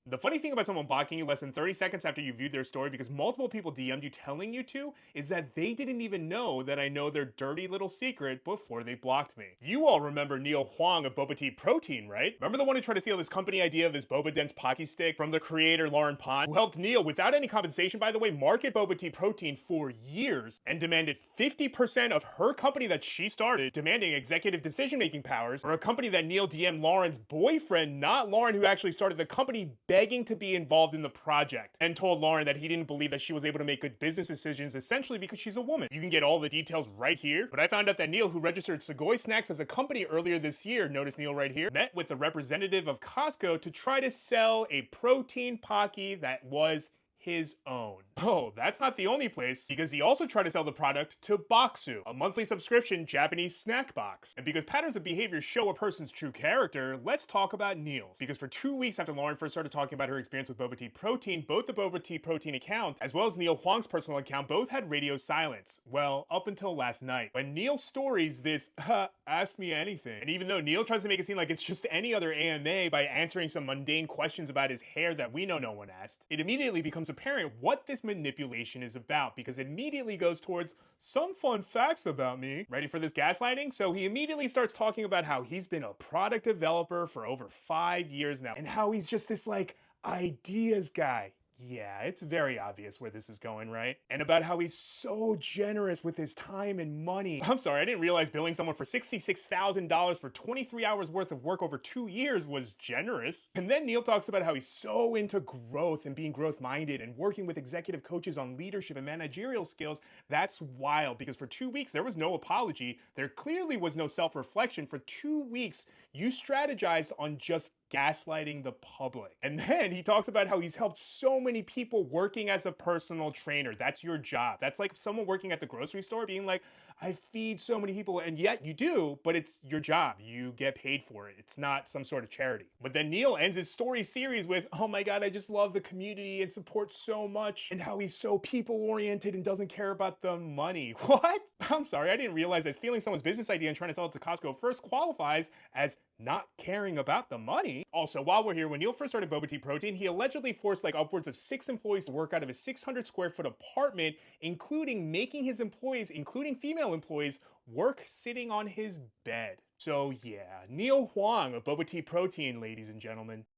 The funny thing about someone blocking you less than 30 seconds after you viewed their story because multiple people DM'd you telling you to is that they didn't even know that I know their dirty little secret before they blocked me. You all remember Neil Hoang of Boba Tea Protein, right? Remember the one who tried to steal this company idea of his Boba Dense Pocky Stick from the creator Lauren Pond, who helped Neil, without any compensation by the way, market Boba Tea Protein for years and demanded 50% of her company that she started, demanding executive decision-making powers, or a company that Neil DM'd Lauren's boyfriend, not Lauren who actually started the company, begging to be involved in the project, and told Lauren that he didn't believe that she was able to make good business decisions essentially because she's a woman. You can get all the details right here, but I found out that Neil, who registered Sugoi Snacks as a company earlier this year, notice Neil right here, met with the representative of Costco to try to sell a protein Pocky that was his own. Oh, that's not the only place, because he also tried to sell the product to Boxu, a monthly subscription Japanese snack box. And because patterns of behavior show a person's true character, let's talk about Neil's. Because for 2 weeks after Lauren first started talking about her experience with Boba Tea Protein, both the Boba Tea Protein account, as well as Neil Huang's personal account, both had radio silence. Well, up until last night, when Neil stories this, ask me anything. And even though Neil tries to make it seem like it's just any other AMA by answering some mundane questions about his hair that we know no one asked, it immediately becomes apparent what this manipulation is about, because it immediately goes towards some fun facts about me. Ready for this gaslighting? So he immediately starts talking about how he's been a product developer for over 5 years now and how he's just this like ideas guy. Yeah, it's very obvious where this is going, right? And about how he's so generous with his time and money. I'm sorry, I didn't realize billing someone for $66,000 for 23 hours worth of work over 2 years was generous. And then Neil talks about how he's so into growth and being growth-minded and working with executive coaches on leadership and managerial skills. That's wild, because for 2 weeks there was no apology. There clearly was no self-reflection. For 2 weeks, you strategized on just gaslighting the public. And then he talks about how he's helped so many people working as a personal trainer. That's your job. That's like someone working at the grocery store being like, I feed so many people, and yet you do, but it's your job. You get paid for it. It's not some sort of charity. But then Neil ends his story series with, oh my God, I just love the community and support so much, and how he's so people-oriented and doesn't care about the money. What? I'm sorry, I didn't realize that stealing someone's business idea and trying to sell it to Costco first qualifies as not caring about the money. Also, while we're here, when Neil first started Boba Tea Protein, he allegedly forced like upwards of 6 employees to work out of a 600 square foot apartment, including making his employees, including female employees, work sitting on his bed. So yeah, Neil Huang of Boba Tea Protein, ladies and gentlemen.